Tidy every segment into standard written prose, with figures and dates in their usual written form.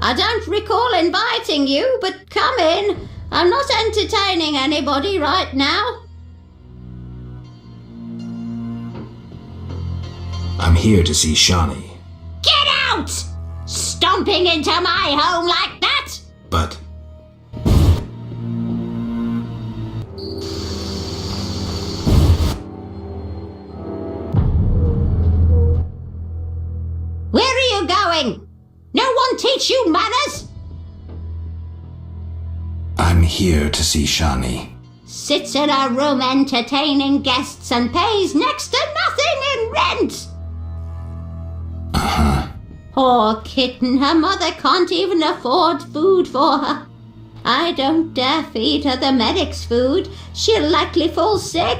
I don't recall inviting you, but come in. I'm not entertaining anybody right now. I'm here to see Shani. Get out! Stomping into my home like that? But... Where are you going? No one teach you manners? I'm here to see Shani. Sits in a room entertaining guests and pays next to nothing in rent. Poor kitten, her mother can't even afford food for her. I don't dare feed her the medic's food. She'll likely fall sick.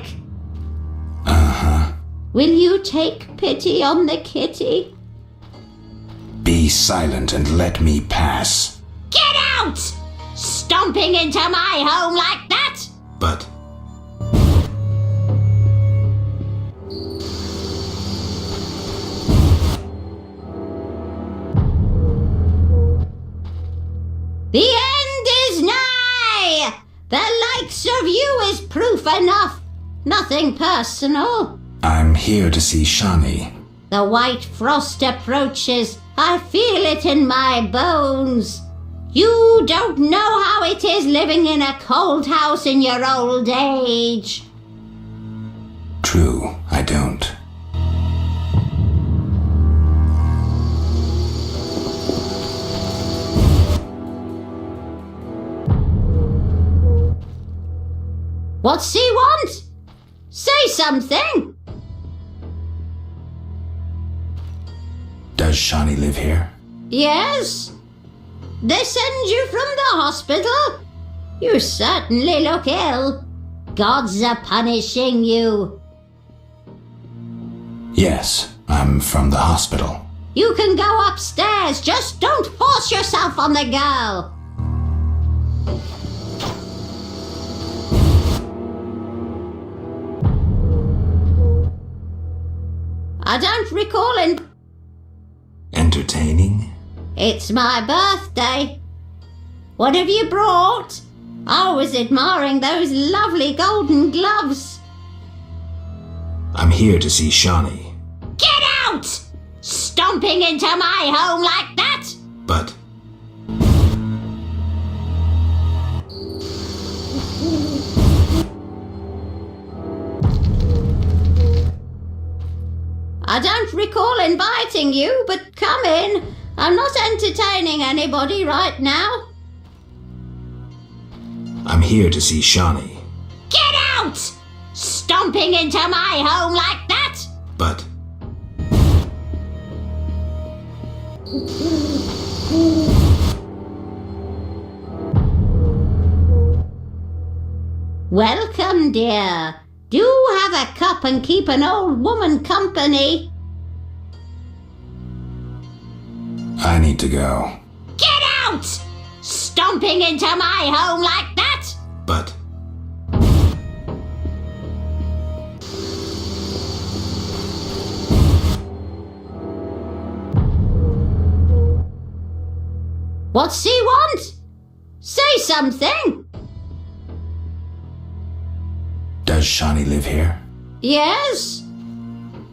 Will you take pity on the kitty? Be silent and let me pass. Get out! Stomping into my home like that? But... The end is nigh! The likes of you is proof enough. Nothing personal. I'm here to see Shani. The white frost approaches. I feel it in my bones. You don't know how it is living in a cold house in your old age. True, I don't. What's he want? Say something. Does Shani live here? Yes. They send you from the hospital? You certainly look ill. Gods are punishing you. Yes, I'm from the hospital. You can go upstairs, just don't force yourself on the girl. I don't recall Entertaining? It's my birthday. What have you brought? I was admiring those lovely golden gloves. I'm here to see Shani. Get out! Stomping into my home like that? But... I don't recall inviting you, but come in. I'm not entertaining anybody right now. I'm here to see Shani. Get out! Stomping into my home like that? But... Welcome, dear. Do have a cup and keep an old woman company. I need to go. Get out! Stomping into my home like that? But... What's he want? Say something. Does Shani live here? Yes.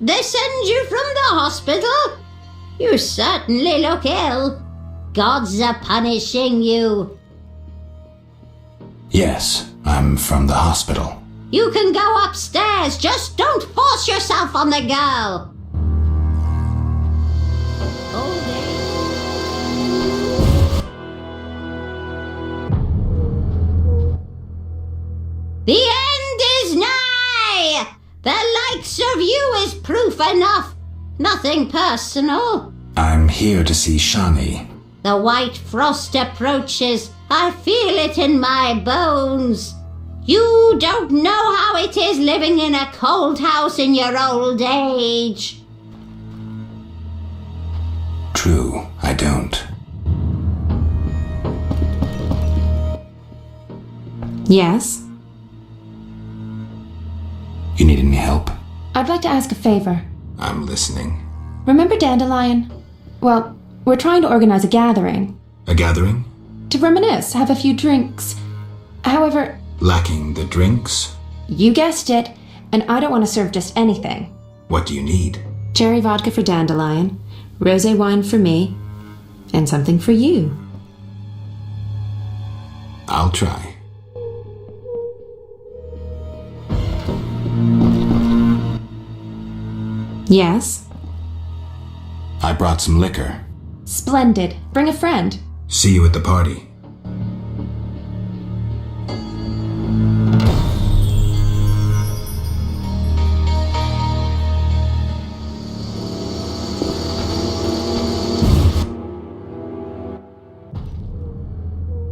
They send you from the hospital? You certainly look ill. Gods are punishing you. Yes, I'm from the hospital. You can go upstairs, just don't force yourself on the girl. The end is nigh! The likes of you is proof enough. Nothing personal. I'm here to see Shani. The white frost approaches. I feel it in my bones. You don't know how it is living in a cold house in your old age. True, I don't. Yes? You need any help? I'd like to ask a favor. I'm listening. Remember Dandelion? Well, we're trying to organize a gathering. A gathering? To reminisce, have a few drinks. However... Lacking the drinks? You guessed it, and I don't want to serve just anything. What do you need? Cherry vodka for Dandelion, rosé wine for me, and something for you. I'll try. Yes? I brought some liquor. Splendid. Bring a friend. See you at the party.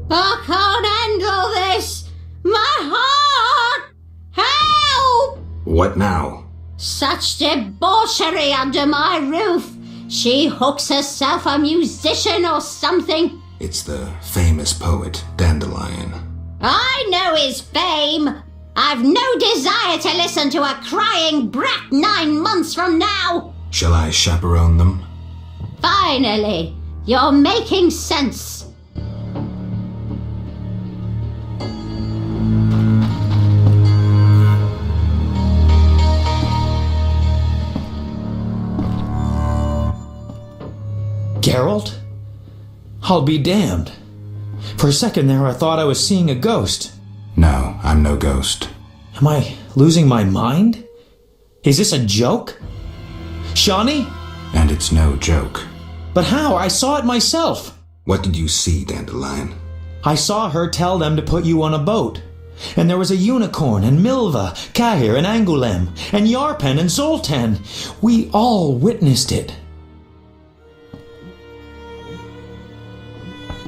I can't handle this! My heart! Help! What now? Such debauchery under my roof! She hooks herself a musician or something. It's the famous poet, Dandelion. I know his fame. I've no desire to listen to a crying brat 9 months from now. Shall I chaperone them? Finally, you're making sense. Geralt? I'll be damned. For a second there I thought I was seeing a ghost. No, I'm no ghost. Am I losing my mind? Is this a joke? Shani? And it's no joke. But how? I saw it myself. What did you see, Dandelion? I saw her tell them to put you on a boat. And there was a unicorn, and Milva, Cahir, and Angulem, and Yarpen, and Zoltan. We all witnessed it.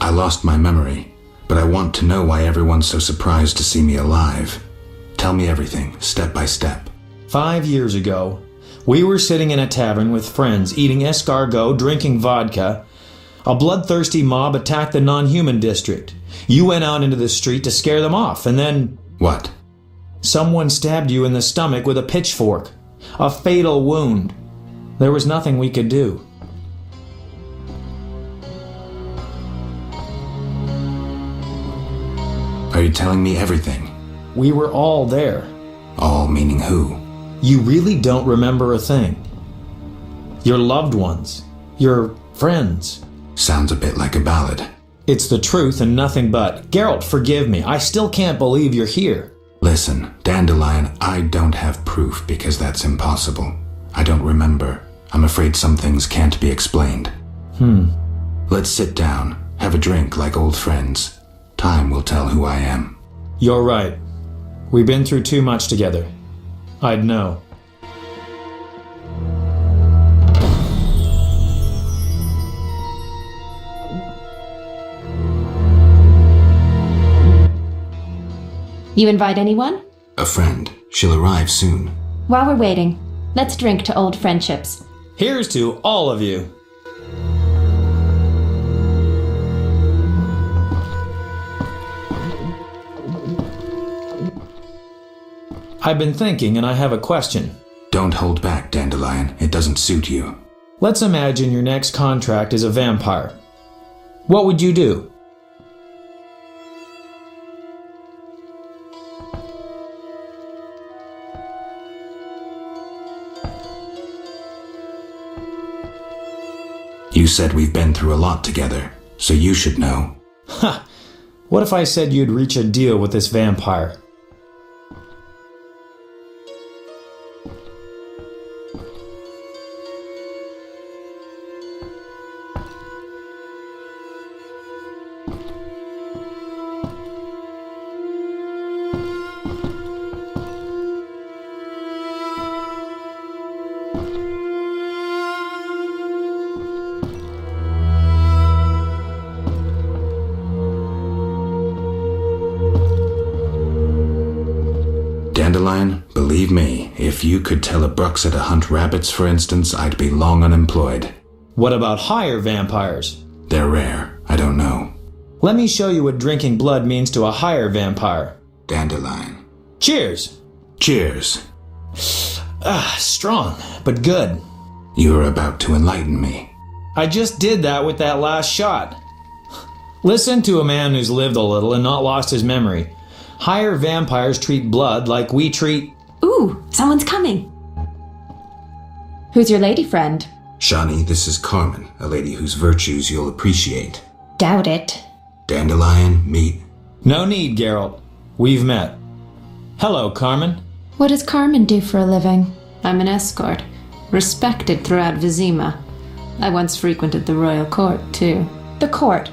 I lost my memory, but I want to know why everyone's so surprised to see me alive. Tell me everything, step by step. 5 years ago, we were sitting in a tavern with friends, eating escargot, drinking vodka. A bloodthirsty mob attacked the non-human district. You went out into the street to scare them off, and then... What? Someone stabbed you in the stomach with a pitchfork. A fatal wound. There was nothing we could do. Are you telling me everything? We were all there. All meaning who? You really don't remember a thing. Your loved ones. Your friends. Sounds a bit like a ballad. It's the truth and nothing but. Geralt, forgive me. I still can't believe you're here. Listen, Dandelion, I don't have proof because that's impossible. I don't remember. I'm afraid some things can't be explained. Let's sit down, have a drink like old friends. Time will tell who I am. You're right. We've been through too much together. I'd know. You invite anyone? A friend. She'll arrive soon. While we're waiting, let's drink to old friendships. Here's to all of you. I've been thinking and I have a question. Don't hold back, Dandelion. It doesn't suit you. Let's imagine your next contract is a vampire. What would you do? You said we've been through a lot together, so you should know. Ha! What if I said you'd reach a deal with this vampire? Dandelion, believe me, if you could tell a Bruxa to hunt rabbits, for instance, I'd be long unemployed. What about higher vampires? They're rare. I don't know. Let me show you what drinking blood means to a higher vampire. Dandelion. Cheers! Cheers. Strong, but good. You're about to enlighten me. I just did that with that last shot. Listen to a man who's lived a little and not lost his memory. Higher vampires treat blood like we treat... Ooh, someone's coming. Who's your lady friend? Shani, this is Carmen, a lady whose virtues you'll appreciate. Doubt it. Dandelion, meet. No need, Geralt. We've met. Hello, Carmen. What does Carmen do for a living? I'm an escort, respected throughout Vizima. I once frequented the royal court, too. The court.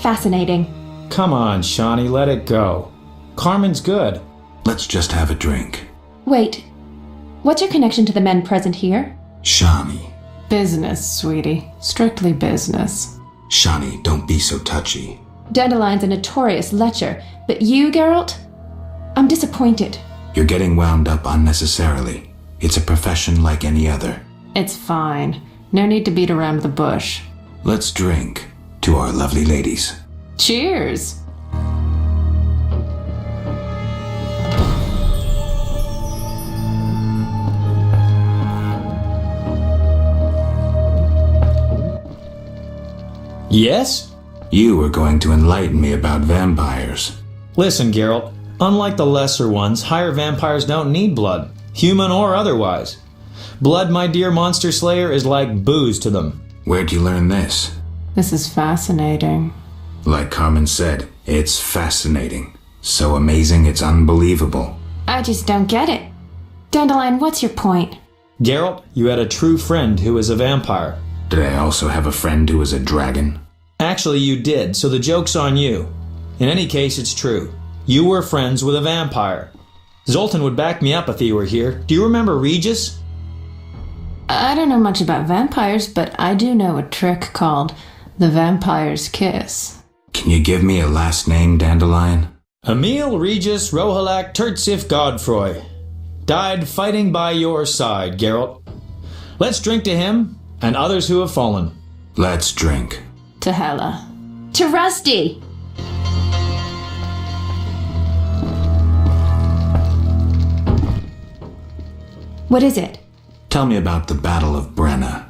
Fascinating. Come on, Shani, let it go. Carmen's good. Let's just have a drink. Wait, what's your connection to the men present here? Shani. Business, sweetie. Strictly business. Shani, don't be so touchy. Dandelion's a notorious lecher, but you, Geralt? I'm disappointed. You're getting wound up unnecessarily. It's a profession like any other. It's fine. No need to beat around the bush. Let's drink to our lovely ladies. Cheers! Yes? You were going to enlighten me about vampires. Listen, Geralt. Unlike the lesser ones, higher vampires don't need blood, human or otherwise. Blood, my dear monster slayer, is like booze to them. Where'd you learn this? This is fascinating. Like Carmen said, it's fascinating. So amazing it's unbelievable. I just don't get it. Dandelion, what's your point? Geralt, you had a true friend who was a vampire. Did I also have a friend who was a dragon? Actually, you did, so the joke's on you. In any case, it's true. You were friends with a vampire. Zoltan would back me up if he were here. Do you remember Regis? I don't know much about vampires, but I do know a trick called the vampire's kiss. Can you give me a last name, Dandelion? Emil Regis Rohalak Tertsif Godfroy. Died fighting by your side, Geralt. Let's drink to him and others who have fallen. Let's drink. To Hela. To Rusty! What is it? Tell me about the Battle of Brenna.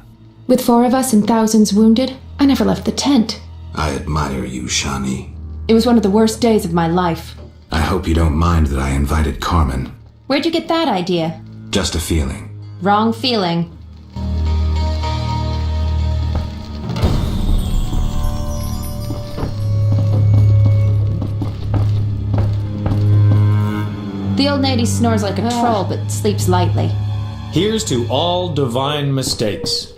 With 4 of us and thousands wounded, I never left the tent. I admire you, Shani. It was one of the worst days of my life. I hope you don't mind that I invited Carmen. Where'd you get that idea? Just a feeling. Wrong feeling. The old lady snores like a troll, but sleeps lightly. Here's to all divine mistakes.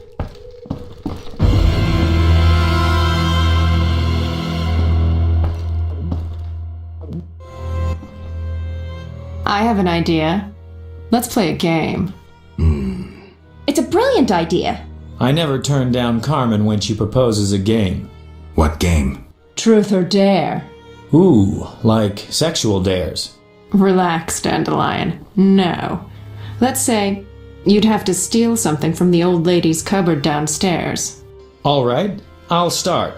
I have an idea. Let's play a game. It's a brilliant idea. I never turn down Carmen when she proposes a game. What game? Truth or dare. Ooh, like sexual dares. Relax, Dandelion. No. Let's say you'd have to steal something from the old lady's cupboard downstairs. All right, I'll start.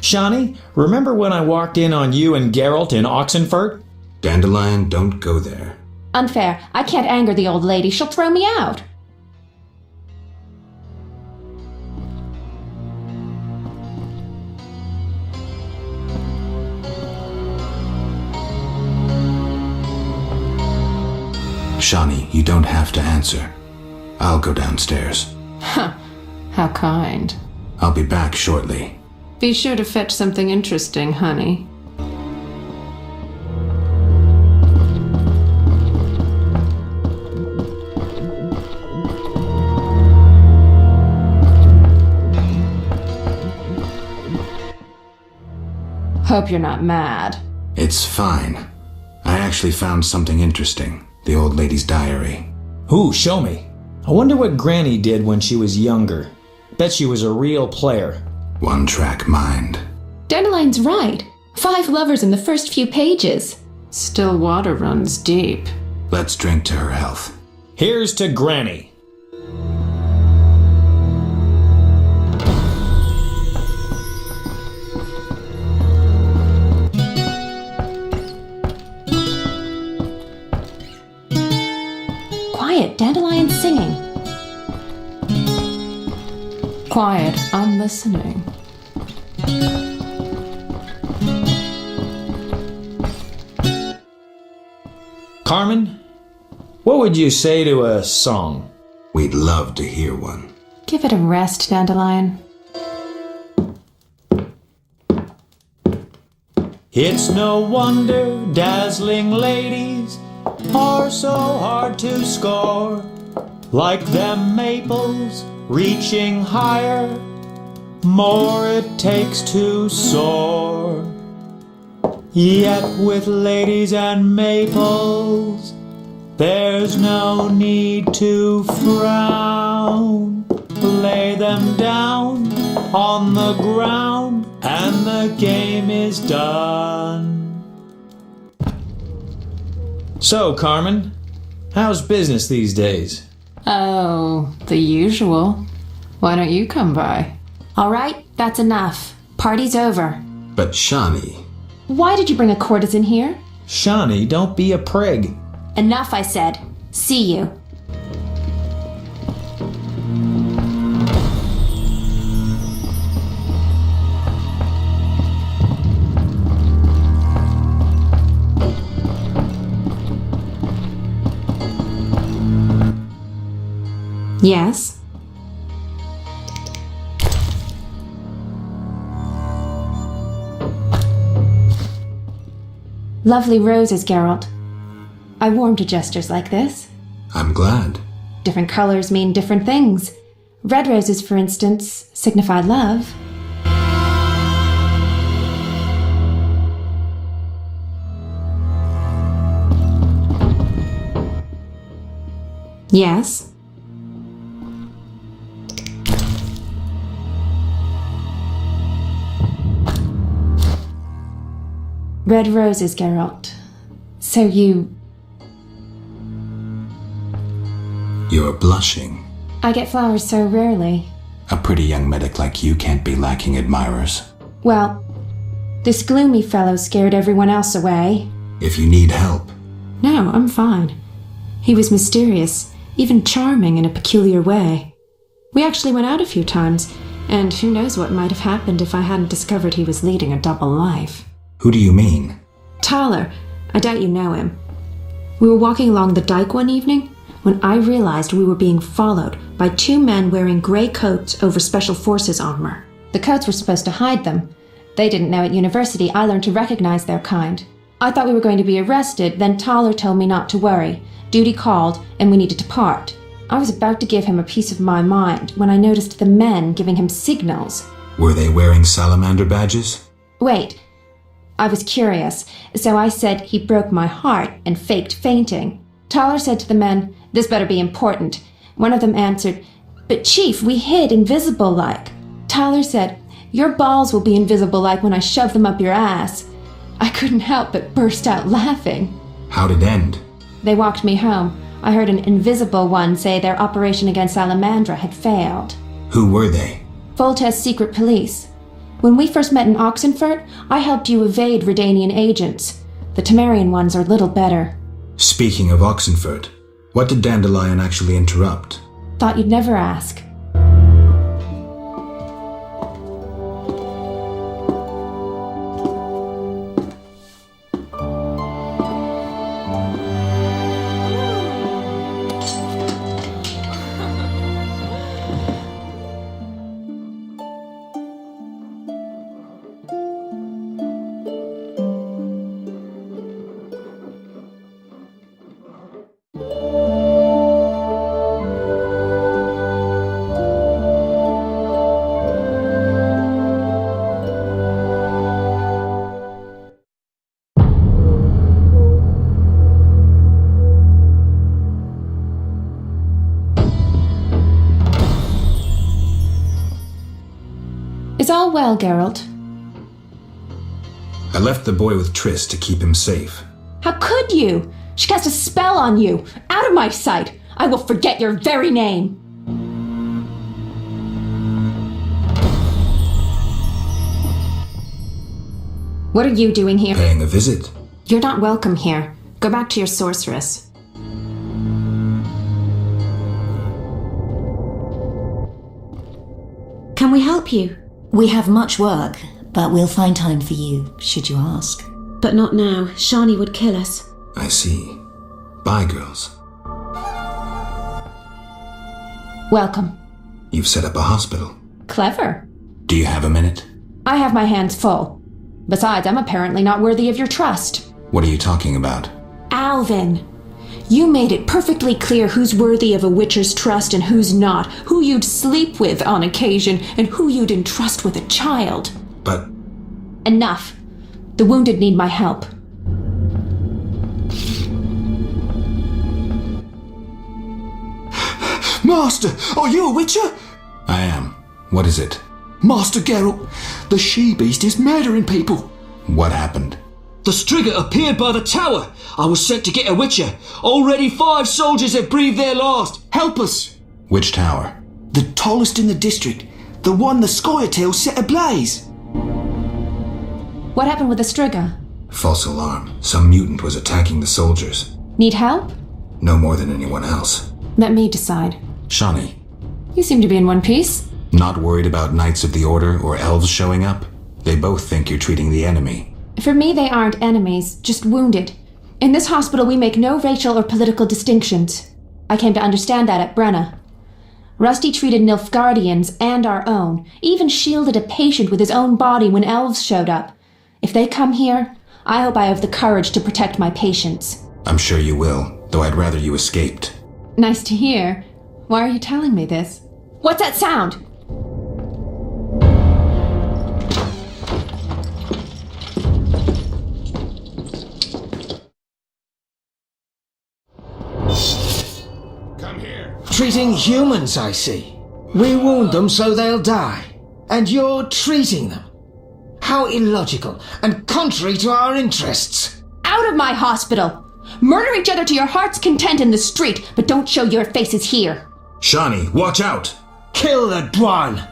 Shani, remember when I walked in on you and Geralt in Oxenfurt? Dandelion, don't go there. Unfair. I can't anger the old lady. She'll throw me out. Shani, you don't have to answer. I'll go downstairs. How kind. I'll be back shortly. Be sure to fetch something interesting, honey. Hope you're not mad. It's fine. I actually found something interesting. The old lady's diary. Ooh, show me. I wonder what Granny did when she was younger. Bet she was a real player. One-track mind. Dandelion's right. 5 lovers in the first few pages. Still water runs deep. Let's drink to her health. Here's to Granny. Quiet, Dandelion's singing. Quiet, I'm listening. Carmen, what would you say to a song? We'd love to hear one. Give it a rest, Dandelion. It's no wonder dazzling ladies are so hard to score. Like them maples reaching higher, more it takes to soar. Yet with ladies and maples, there's no need to frown. Lay them down on the ground and the game is done. So, Carmen, how's business these days? Oh, the usual. Why don't you come by? All right, that's enough. Party's over. But Shani... Why did you bring a courtesan here? Shani, don't be a prig. Enough, I said. See you. Yes? Lovely roses, Geralt. I warm to gestures like this. I'm glad. Different colors mean different things. Red roses, for instance, signify love. Yes? Red roses, Geralt. So you... You're blushing. I get flowers so rarely. A pretty young medic like you can't be lacking admirers. Well, this gloomy fellow scared everyone else away. If you need help... No, I'm fine. He was mysterious, even charming in a peculiar way. We actually went out a few times, and who knows what might have happened if I hadn't discovered he was leading a double life. Who do you mean? Tyler. I doubt you know him. We were walking along the dike one evening when I realized we were being followed by two men wearing gray coats over Special Forces armor. The coats were supposed to hide them. They didn't know at university I learned to recognize their kind. I thought we were going to be arrested, then Tyler told me not to worry. Duty called, and we needed to part. I was about to give him a piece of my mind when I noticed the men giving him signals. Were they wearing salamander badges? Wait. I was curious, so I said he broke my heart and faked fainting. Tyler said to the men, "This better be important." One of them answered, "But Chief, we hid invisible-like." Tyler said, "Your balls will be invisible-like when I shove them up your ass." I couldn't help but burst out laughing. How'd it end? They walked me home. I heard an invisible one say their operation against Salamandra had failed. Who were they? Volta's secret police. When we first met in Oxenfurt, I helped you evade Redanian agents. The Temerian ones are little better. Speaking of Oxenfurt, what did Dandelion actually interrupt? Thought you'd never ask. Is all well, Geralt? I left the boy with Triss to keep him safe. How could you? She cast a spell on you. Out of my sight. I will forget your very name. What are you doing here? Paying a visit. You're not welcome here. Go back to your sorceress. Can we help you? We have much work, but we'll find time for you, should you ask. But not now. Shani would kill us. I see. Bye, girls. Welcome. You've set up a hospital. Clever. Do you have a minute? I have my hands full. Besides, I'm apparently not worthy of your trust. What are you talking about? Alvin, you made it perfectly clear who's worthy of a witcher's trust and who's not, who you'd sleep with on occasion, and who you'd entrust with a child. But... Enough. The wounded need my help. Master, are you a witcher? I am. What is it? Master Geralt, the she-beast is murdering people. What happened? The Striga appeared by the tower. I was sent to get a witcher. Already 5 soldiers have breathed their last. Help us. Which tower? The tallest in the district. The one the Scoia'tael set ablaze. What happened with the Striga? False alarm. Some mutant was attacking the soldiers. Need help? No more than anyone else. Let me decide. Shani, You seem to be in one piece. not worried about Knights of the Order or elves showing up? They both think you're treating the enemy. For me, they aren't enemies, just wounded. In this hospital, we make no racial or political distinctions. I came to understand that at Brenna. Rusty treated Nilfgaardians and our own, even shielded a patient with his own body when elves showed up. If they come here, I hope I have the courage to protect my patients. I'm sure you will, though I'd rather you escaped. Nice to hear. Why are you telling me this? What's that sound? Come here. Treating humans, I see. We wound them so they'll die. And you're treating them. How illogical and contrary to our interests. Out of my hospital! Murder each other to your heart's content in the street, but don't show your faces here. Shani, watch out! Kill the Dwan!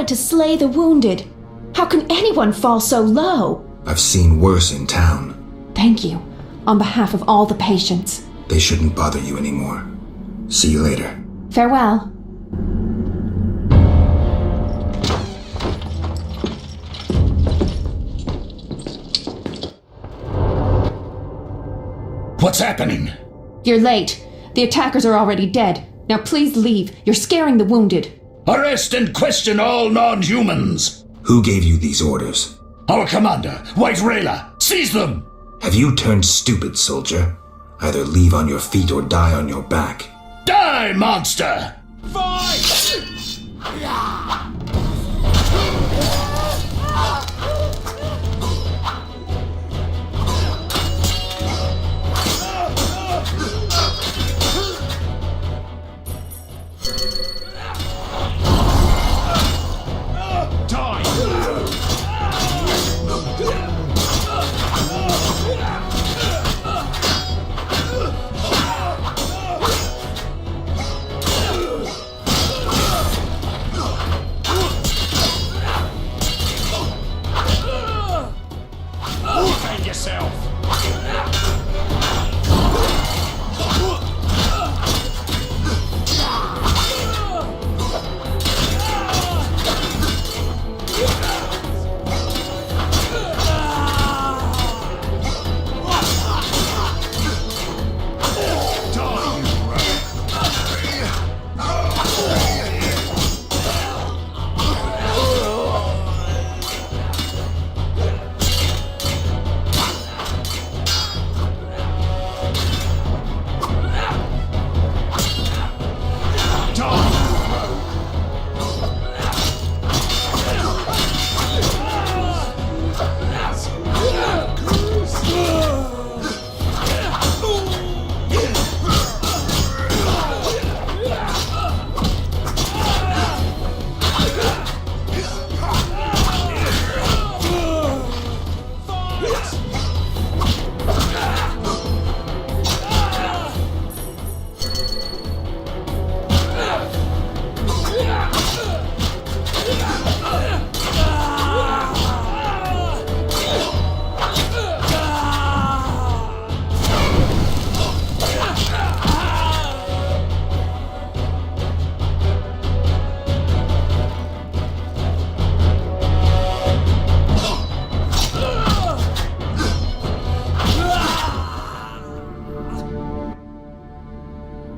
To slay the wounded. How can anyone fall so low? I've seen worse in town. Thank you, on behalf of all the patients. They shouldn't bother you anymore. See you later. Farewell. What's happening? You're late. The attackers are already dead. Now please leave. You're scaring the wounded. Arrest and question all non-humans! Who gave you these orders? Our commander, White Rayla! Seize them! Have you turned stupid, soldier? Either leave on your feet or die on your back. Die, monster!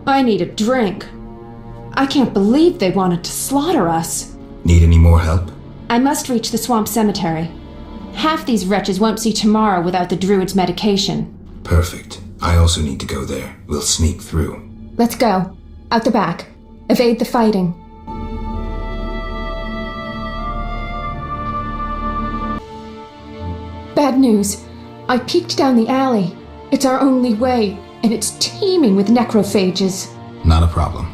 I need a drink. I can't believe they wanted to slaughter us. Need any more help? I must reach the swamp cemetery. Half these wretches won't see tomorrow without the druid's medication. Perfect. I also need to go there. We'll sneak through. Let's go. Out the back. Evade the fighting. Bad news. I peeked down the alley. It's our only way, and it's teeming with necrophages. Not a problem.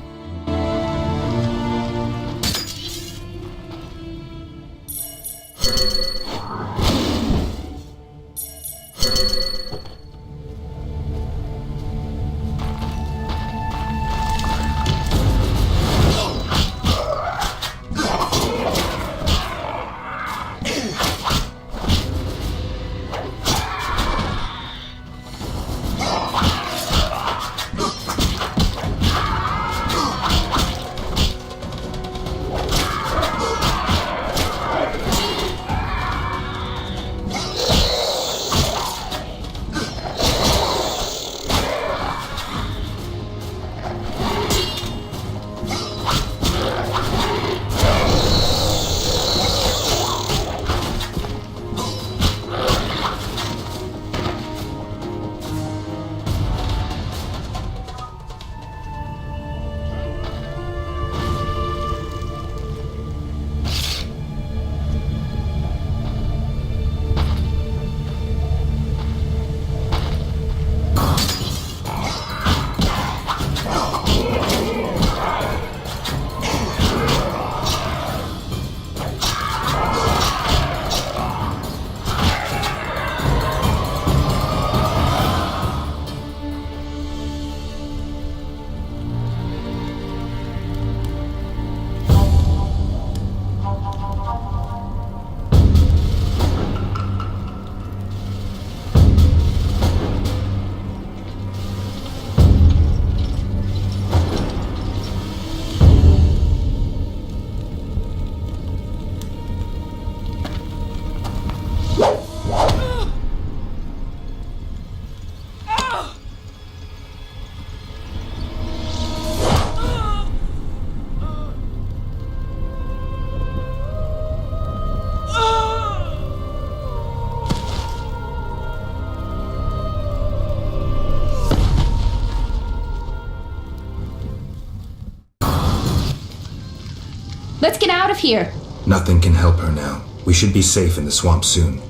Let's get out of here. Nothing can help her now. We should be safe in the swamp soon.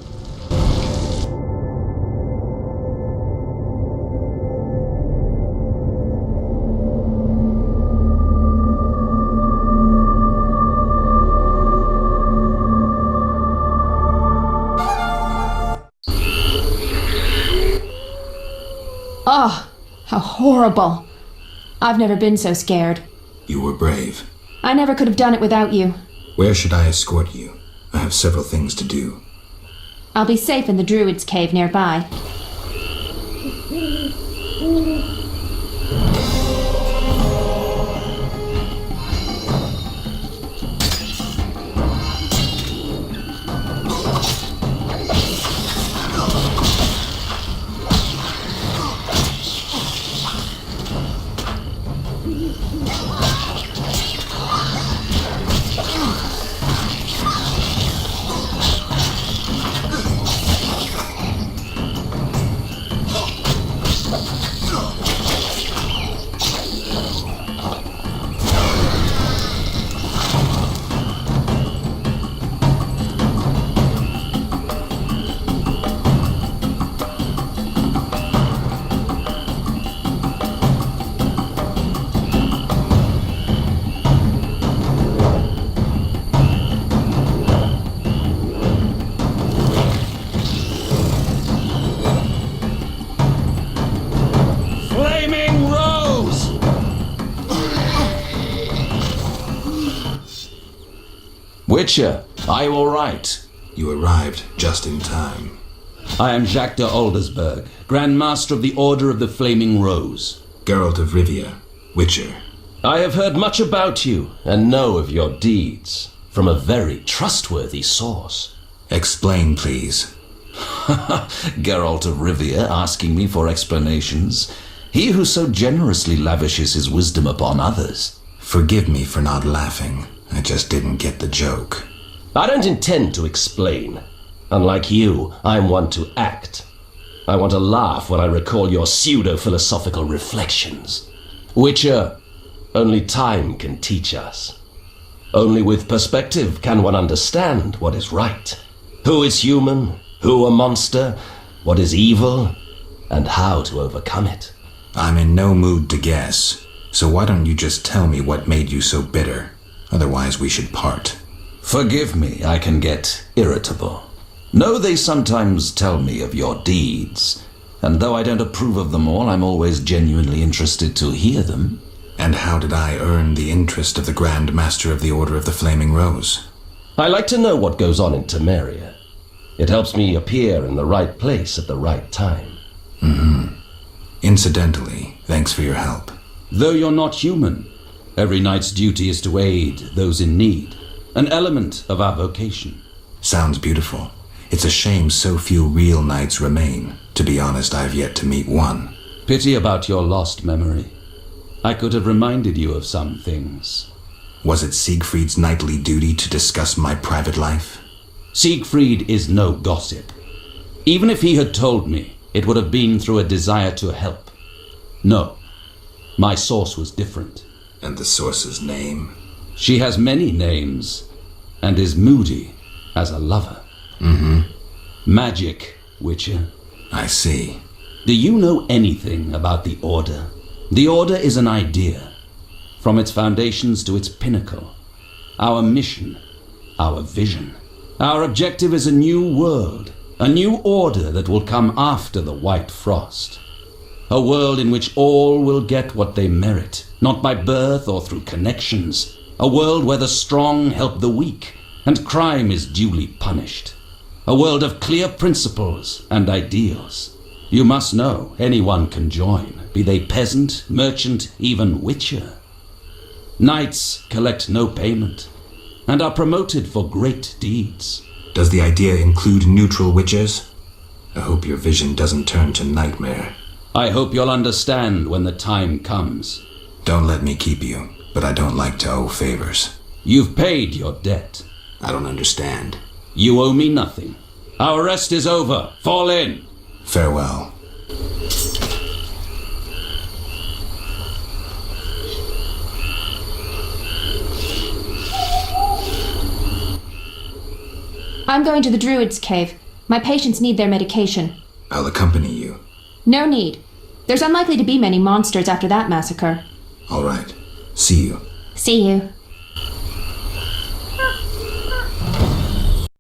Oh, how horrible. I've never been so scared. You were brave. I never could have done it without you. Where should I escort you? I have several things to do. I'll be safe in the druid's cave nearby. Witcher, are you all right? You arrived just in time. I am Jacques de Aldersberg, Grand Master of the Order of the Flaming Rose. Geralt of Rivia, Witcher. I have heard much about you and know of your deeds from a very trustworthy source. Explain, please. Geralt of Rivia asking me for explanations. He who so generously lavishes his wisdom upon others. Forgive me for not laughing. I just didn't get the joke. I don't intend to explain. Unlike you, I'm one to act. I want to laugh when I recall your pseudo-philosophical reflections. Witcher, only time can teach us. Only with perspective can one understand what is right. Who is human, who a monster, what is evil, and how to overcome it. I'm in no mood to guess, so why don't you just tell me what made you so bitter? Otherwise we should part. Forgive me, I can get irritable. Know they sometimes tell me of your deeds, and though I don't approve of them all, I'm always genuinely interested to hear them. And how did I earn the interest of the Grand Master of the Order of the Flaming Rose? I like to know what goes on in Temeria. It helps me appear in the right place at the right time. Incidentally, thanks for your help. Though you're not human, every knight's duty is to aid those in need, an element of our vocation. Sounds beautiful. It's a shame so few real knights remain. To be honest, I've yet to meet one. Pity about your lost memory. I could have reminded you of some things. Was it Siegfried's knightly duty to discuss my private life? Siegfried is no gossip. Even if he had told me, it would have been through a desire to help. No, my source was different. And the source's name? She has many names, and is moody as a lover. Magic, Witcher. I see. Do you know anything about the Order? The Order is an idea, from its foundations to its pinnacle. Our mission, our vision. Our objective is a new world, a new order that will come after the White Frost. A world in which all will get what they merit, not by birth or through connections. A world where the strong help the weak, and crime is duly punished. A world of clear principles and ideals. You must know anyone can join, be they peasant, merchant, even witcher. Knights collect no payment, and are promoted for great deeds. Does the idea include neutral witches? I hope your vision doesn't turn to nightmare. I hope you'll understand when the time comes. Don't let me keep you, but I don't like to owe favors. You've paid your debt. I don't understand. You owe me nothing. Our rest is over. Fall in. Farewell. I'm going to the Druid's Cave. My patients need their medication. I'll accompany you. No need. There's unlikely to be many monsters after that massacre. All right. See you. See you.